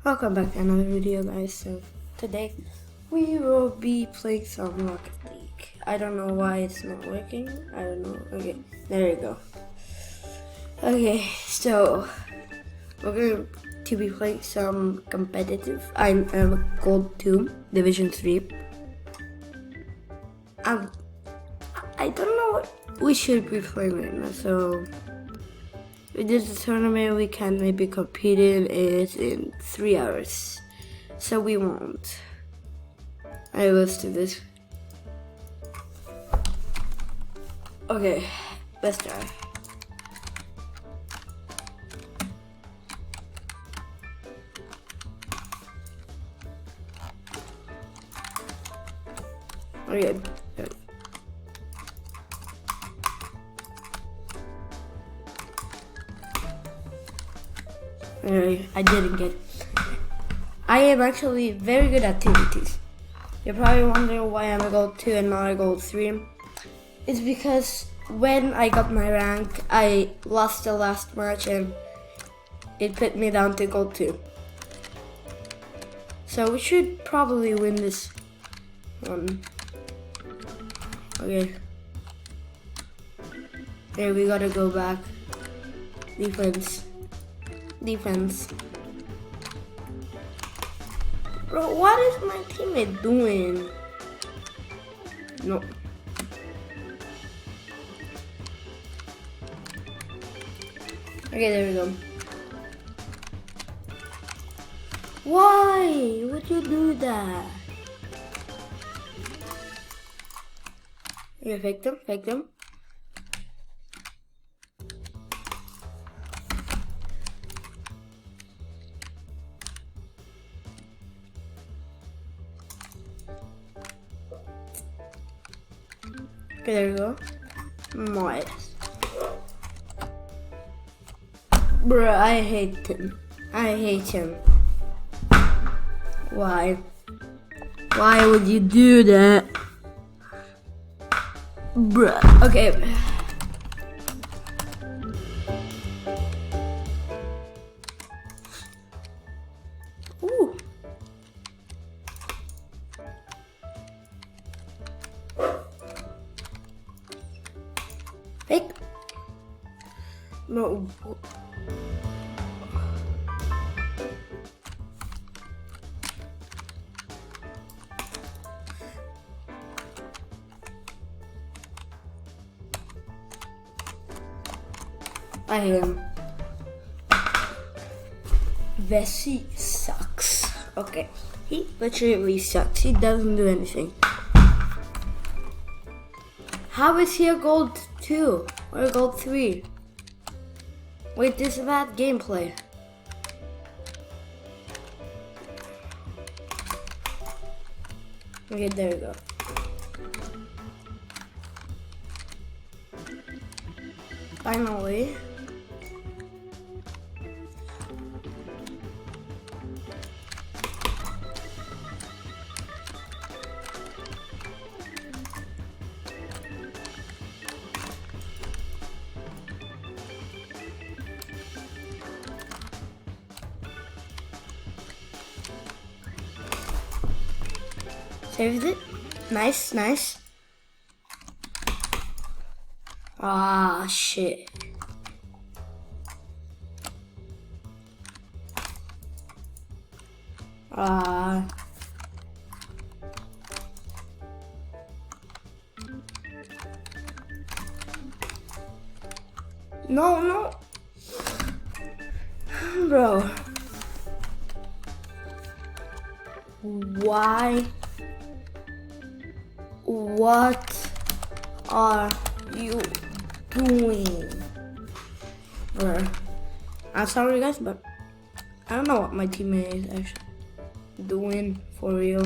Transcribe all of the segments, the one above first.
Welcome back to another video, guys. So today we will be playing some Rocket League. I don't know why it's not working. I don't know. Okay, there you go. Okay, so we're going to be playing some competitive. I'm Gold 2, Division 3. I don't know what we should be playing right now, so this is a tournament we can maybe compete in it in 3 hours. So we won't. Alright, let's do this. Okay, let's try. Okay. I didn't get it. I am actually very good at activities. You're probably wondering why I'm a gold 2 and not a gold 3. It's because when I got my rank, I lost the last match and it put me down to gold 2. So we should probably win this one. Okay. Okay, we gotta go back. Defense. Bro, what is my teammate doing? No. Okay, there we go. Why would you do that? Okay, fake them. Okay, there we go. Nice. Bruh, I hate him. Why? Why would you do that? Bruh. Okay. Ooh. Fake. No. I am. Vessi sucks. Okay. He literally sucks. He doesn't do anything. How is he a gold 2 or a gold 3? Wait, this is bad gameplay. Okay, there we go. Finally. Saved it. Nice. Ah, shit. No. Bro. Why? What are you doing? Bruh. I'm sorry, guys, but I don't know what my teammate is actually doing for real.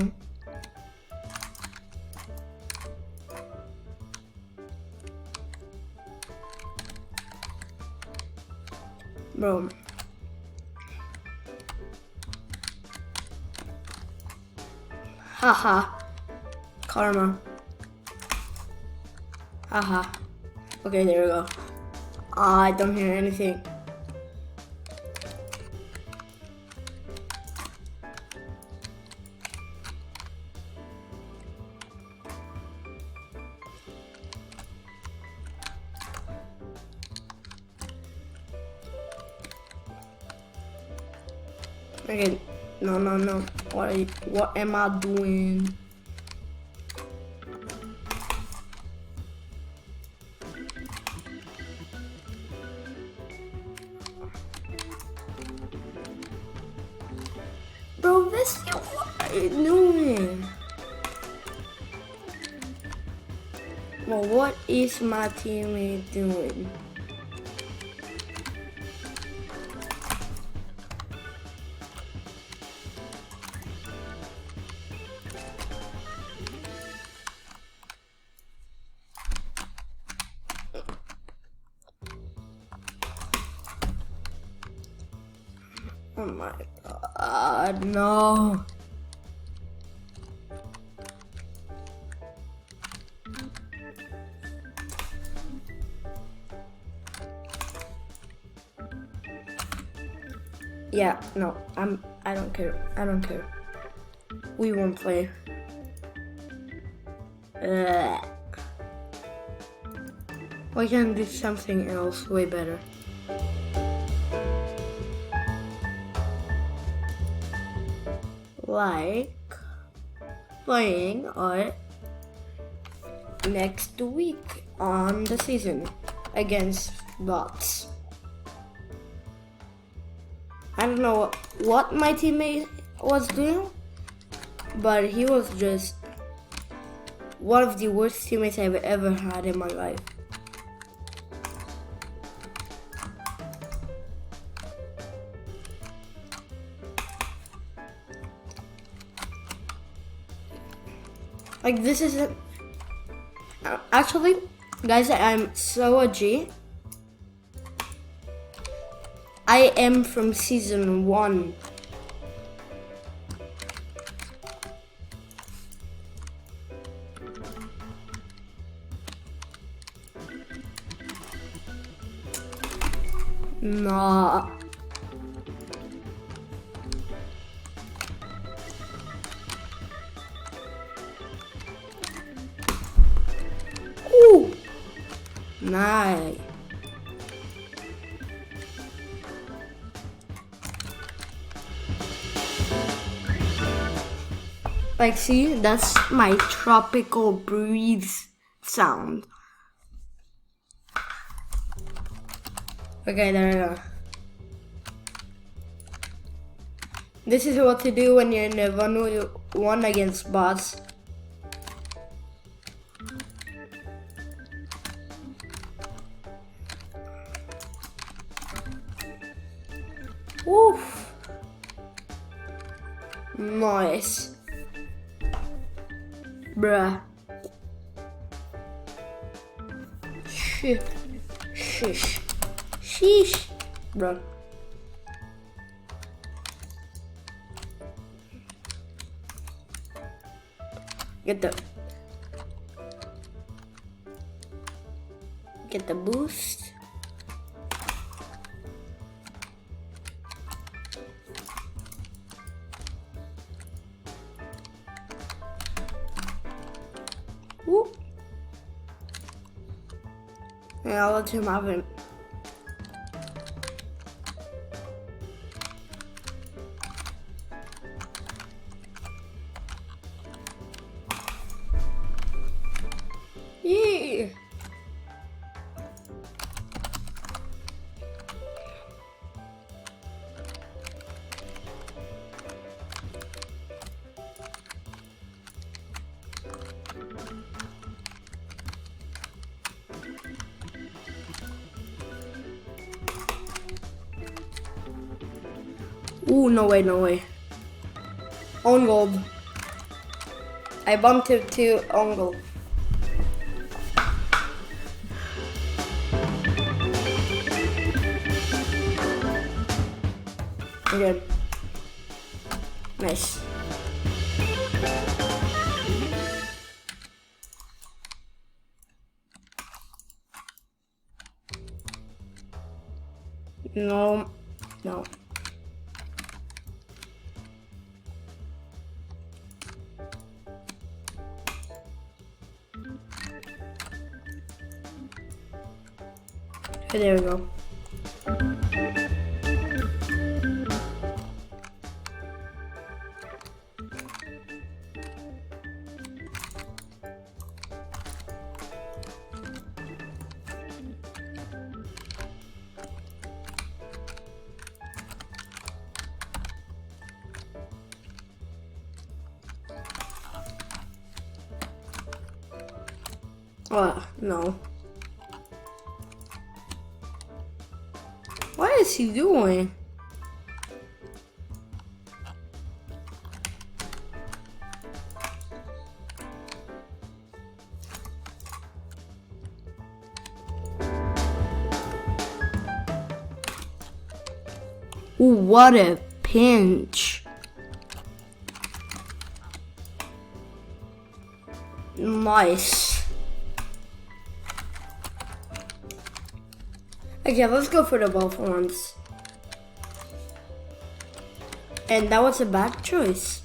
Bro. Haha. Karma. Haha. Okay, there we go. I don't hear anything. Okay, no. What am I doing? Bro, what are you doing? Well, what is my teammate doing? Oh my god, no. Yeah, no, I don't care. We won't play. We can do something else way better. Like playing our next week on the season against bots. I don't know what my teammate was doing, but he was just one of the worst teammates I've ever had in my life. Like, this isn't... Actually, guys, I'm so a G. I am from season 1. Nah. Ooh. Nice. Like, see, that's my tropical breeze sound. Okay, there we go. This is what to do when you're in a 1v1 against bots. Oof. Nice. Bruh. Shit. Shish. Sheesh. Bruh. Get the boost. Whoop. Yeah, I'll let him have it. Yeah. Ooh, no way. On gold. I bumped it to on gold. Good. Nice. No. Okay, there we go. No. What is he doing? Ooh, what a pinch. Nice. Okay, let's go for the ball for once. And that was a bad choice.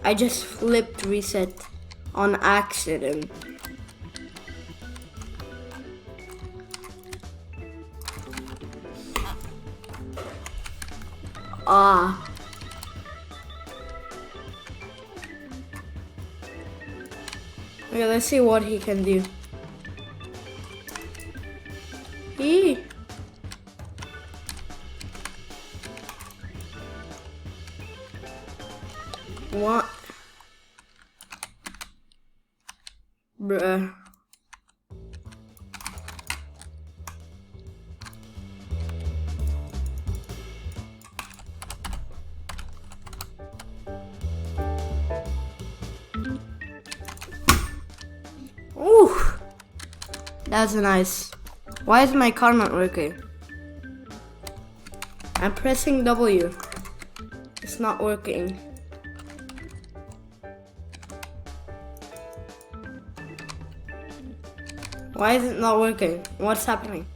I just flipped reset on accident. Ah. Okay, let's see what he can do. What? Bruh. Ooh, that's nice. Why is my car not working? I'm pressing W. It's not working. Why is it not working? What's happening?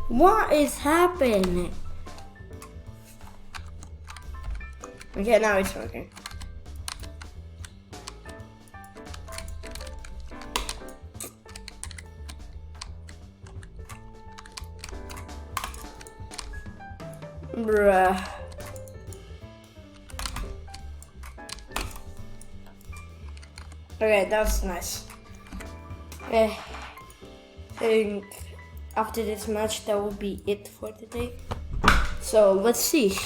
What is happening? Okay, now it's working. Bruh. Okay, that's nice. I think after this match, that will be it for today. So let's see.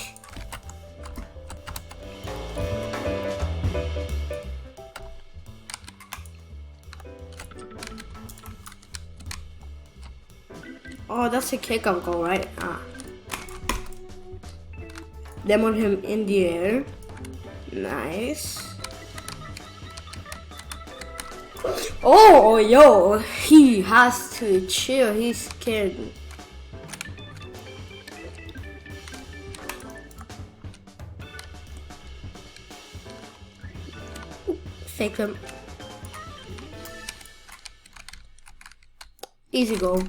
Oh, that's a kick-off goal, right? Demon him in the air. Nice. Oh, yo, he has to chill. He's scared. Fake him. Easy goal.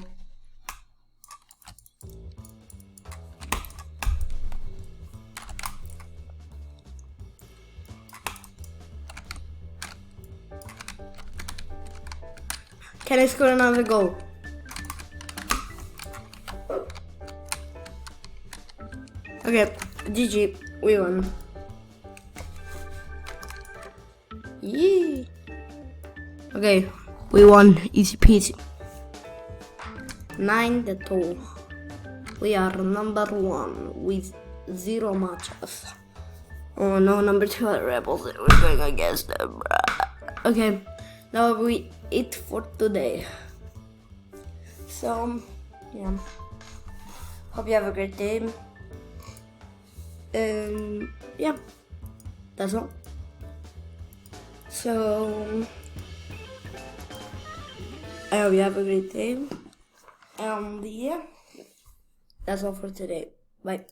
Can I score another goal? Okay, GG, we won. Yee. Okay, we won, easy peasy. 9-2. We are number 1 with 0 matches. Oh no, number 2 are Rebels. We're going against them. Okay, that will be it for today. So, yeah. Hope you have a great day. Yeah, that's all. So, I hope you have a great day. Yeah, that's all for today. Bye.